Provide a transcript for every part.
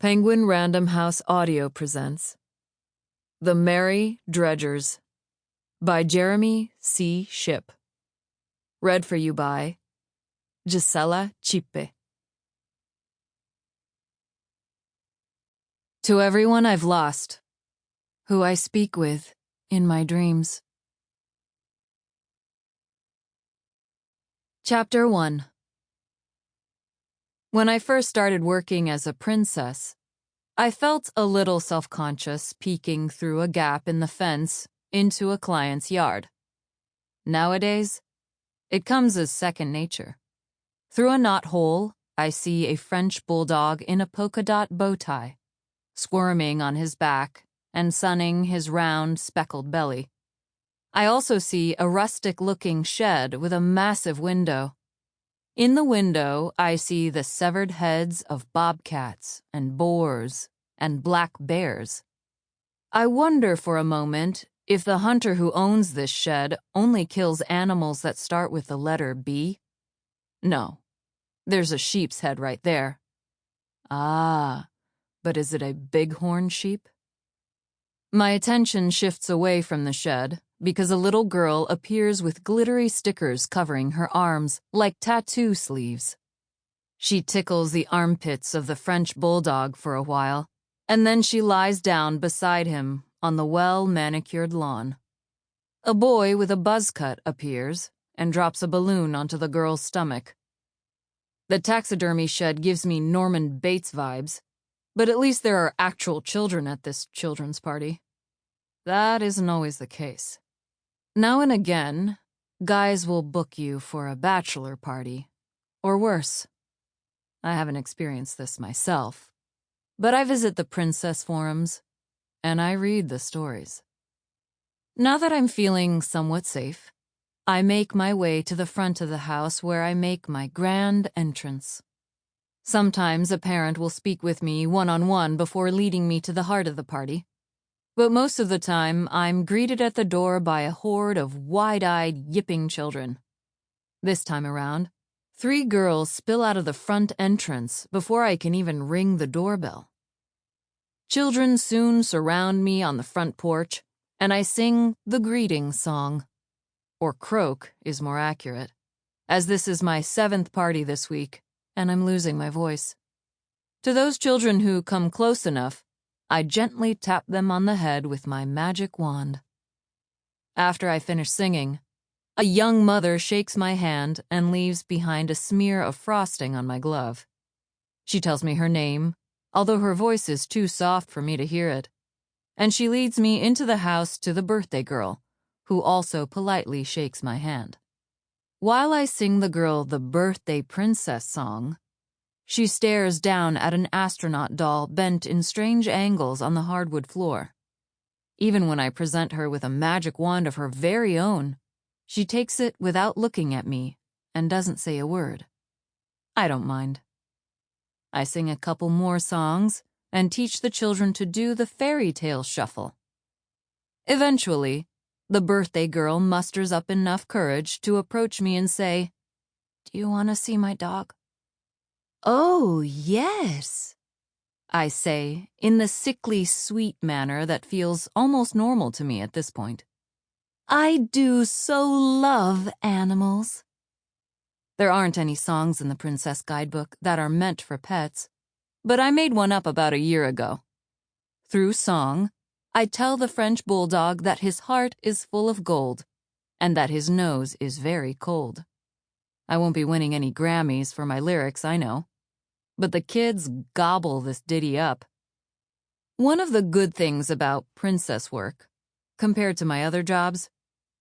Penguin Random House Audio presents The Merry Dredgers by Jeremy C. Shipp. Read for you by Gisela, Chípe. To everyone I've lost, who I speak with in my dreams. Chapter 1. When I first started working as a princess, I felt a little self-conscious peeking through a gap in the fence into a client's yard. Nowadays, it comes as second nature. Through a knothole, I see a French bulldog in a polka dot bow tie, squirming on his back and sunning his round, speckled belly. I also see a rustic-looking shed with a massive window. In the window, I see the severed heads of bobcats and boars and black bears. I wonder for a moment if the hunter who owns this shed only kills animals that start with the letter B. No, there's a sheep's head right there. Ah, but is it a bighorn sheep? My attention shifts away from the shed because a little girl appears with glittery stickers covering her arms like tattoo sleeves. She tickles the armpits of the French bulldog for a while, and then she lies down beside him on the well-manicured lawn. A boy with a buzz cut appears and drops a balloon onto the girl's stomach. The taxidermy shed gives me Norman Bates vibes, but at least there are actual children at this children's party. That isn't always the case. Now and again, guys will book you for a bachelor party, or worse. I haven't experienced this myself, but I visit the princess forums, and I read the stories. Now that I'm feeling somewhat safe, I make my way to the front of the house where I make my grand entrance. Sometimes a parent will speak with me one-on-one before leading me to the heart of the party. But most of the time, I'm greeted at the door by a horde of wide-eyed, yipping children. This time around, 3 girls spill out of the front entrance before I can even ring the doorbell. Children soon surround me on the front porch, and I sing the greeting song. Or croak is more accurate, as this is my 7th party this week, and I'm losing my voice. To those children who come close enough, I gently tap them on the head with my magic wand. After I finish singing, a young mother shakes my hand and leaves behind a smear of frosting on my glove. She tells me her name, although her voice is too soft for me to hear it, and she leads me into the house to the birthday girl, who also politely shakes my hand. While I sing the girl the birthday princess song, she stares down at an astronaut doll bent in strange angles on the hardwood floor. Even when I present her with a magic wand of her very own, she takes it without looking at me and doesn't say a word. I don't mind. I sing a couple more songs and teach the children to do the fairy tale shuffle. Eventually, the birthday girl musters up enough courage to approach me and say, "Do you want to see my dog?" "Oh, yes," I say, in the sickly sweet manner that feels almost normal to me at this point. "I do so love animals." There aren't any songs in the Princess Guidebook that are meant for pets, but I made one up about a year ago. Through song, I tell the French bulldog that his heart is full of gold and that his nose is very cold. I won't be winning any Grammys for my lyrics, I know, but the kids gobble this ditty up. One of the good things about princess work, compared to my other jobs,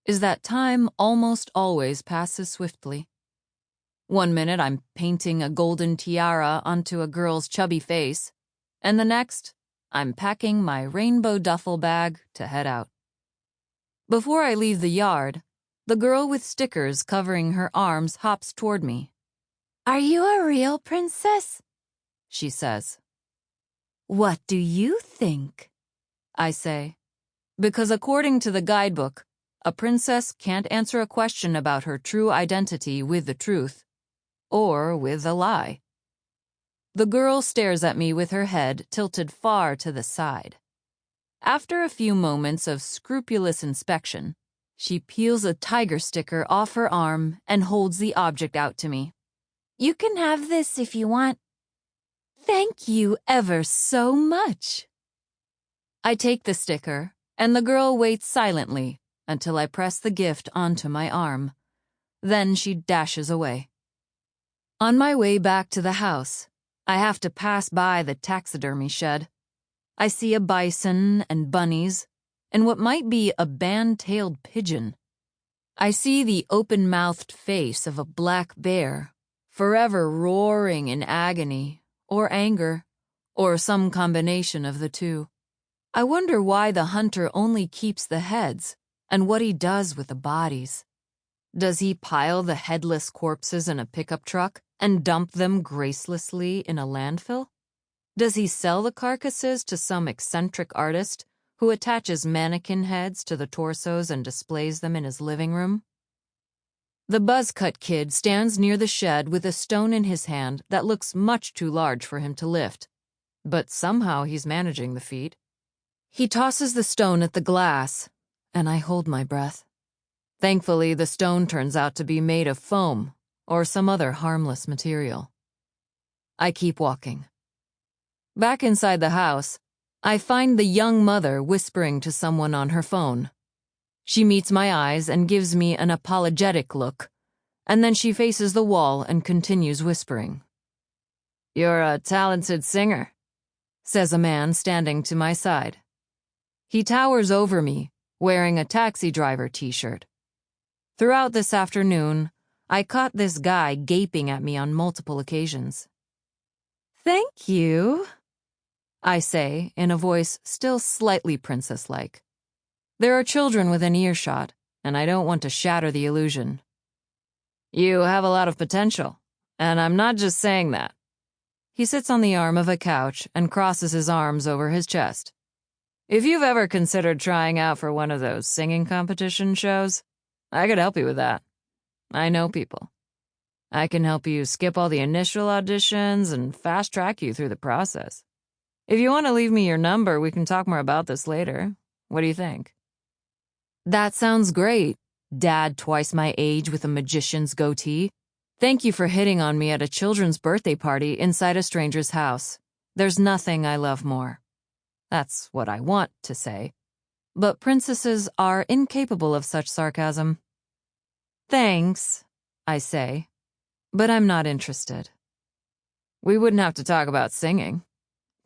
is that time almost always passes swiftly. One minute I'm painting a golden tiara onto a girl's chubby face, and the next, I'm packing my rainbow duffel bag to head out. Before I leave the yard, the girl with stickers covering her arms hops toward me. "Are you a real princess?" she says. "What do you think?" I say, because according to the guidebook, a princess can't answer a question about her true identity with the truth, or with a lie. The girl stares at me with her head tilted far to the side. After a few moments of scrupulous inspection, she peels a tiger sticker off her arm and holds the object out to me. "You can have this if you want." "Thank you ever so much." I take the sticker, and the girl waits silently until I press the gift onto my arm. Then she dashes away. On my way back to the house, I have to pass by the taxidermy shed. I see a bison and bunnies, and what might be a band-tailed pigeon. I see the open-mouthed face of a black bear, forever roaring in agony, or anger, or some combination of the two. I wonder why the hunter only keeps the heads, and what he does with the bodies. Does he pile the headless corpses in a pickup truck and dump them gracelessly in a landfill? Does he sell the carcasses to some eccentric artist who attaches mannequin heads to the torsos and displays them in his living room? The buzzcut kid stands near the shed with a stone in his hand that looks much too large for him to lift, but somehow he's managing the feat. He tosses the stone at the glass, and I hold my breath. Thankfully, the stone turns out to be made of foam or some other harmless material. I keep walking. Back inside the house, I find the young mother whispering to someone on her phone. She meets my eyes and gives me an apologetic look, and then she faces the wall and continues whispering. "You're a talented singer," says a man standing to my side. He towers over me, wearing a taxi driver t-shirt. Throughout this afternoon, I caught this guy gaping at me on multiple occasions. "Thank you," I say in a voice still slightly princess-like. There are children within earshot, and I don't want to shatter the illusion. "You have a lot of potential, and I'm not just saying that." He sits on the arm of a couch and crosses his arms over his chest. "If you've ever considered trying out for one of those singing competition shows, I could help you with that. I know people. I can help you skip all the initial auditions and fast-track you through the process. If you want to leave me your number, we can talk more about this later. What do you think?" "That sounds great, Dad twice my age with a magician's goatee. Thank you for hitting on me at a children's birthday party inside a stranger's house. There's nothing I love more." That's what I want to say. But princesses are incapable of such sarcasm. "Thanks," I say, but I'm not interested. "We wouldn't have to talk about singing.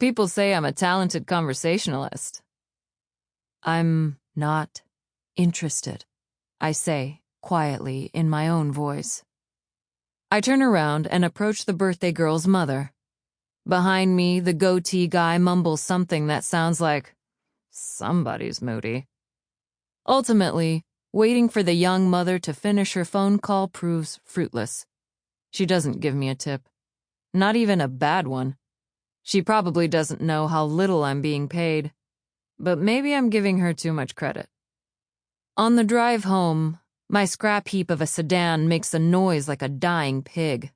People say I'm a talented conversationalist." "I'm not interested," I say quietly in my own voice. I turn around and approach the birthday girl's mother. Behind me, the goatee guy mumbles something that sounds like, "Somebody's moody." Ultimately, waiting for the young mother to finish her phone call proves fruitless. She doesn't give me a tip. Not even a bad one. She probably doesn't know how little I'm being paid, but maybe I'm giving her too much credit. On the drive home, my scrap heap of a sedan makes a noise like a dying pig.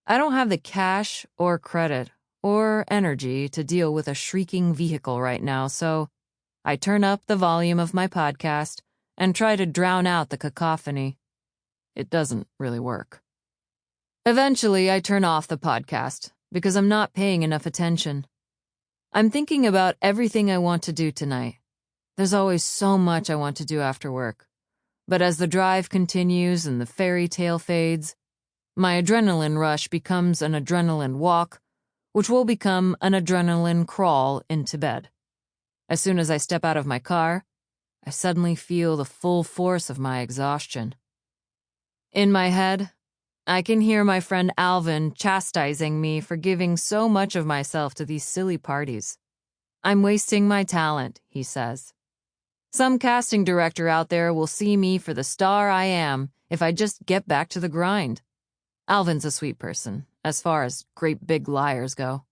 I don't have the cash or credit or energy to deal with a shrieking vehicle right now, so I turn up the volume of my podcast and try to drown out the cacophony. It doesn't really work. Eventually, I turn off the podcast because I'm not paying enough attention. I'm thinking about everything I want to do tonight. There's always so much I want to do after work. But as the drive continues and the fairy tale fades, my adrenaline rush becomes an adrenaline walk, which will become an adrenaline crawl into bed. As soon as I step out of my car, I suddenly feel the full force of my exhaustion. In my head, I can hear my friend Alvin chastising me for giving so much of myself to these silly parties. "I'm wasting my talent," he says. "Some casting director out there will see me for the star I am if I just get back to the grind." Alvin's a sweet person, as far as great big liars go.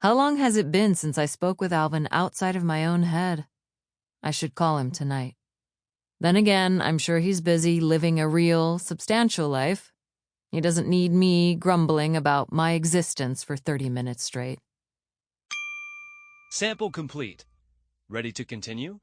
How long has it been since I spoke with Alvin outside of my own head? I should call him tonight. Then again, I'm sure he's busy living a real, substantial life. He doesn't need me grumbling about my existence for 30 minutes straight. Sample complete. Ready to continue?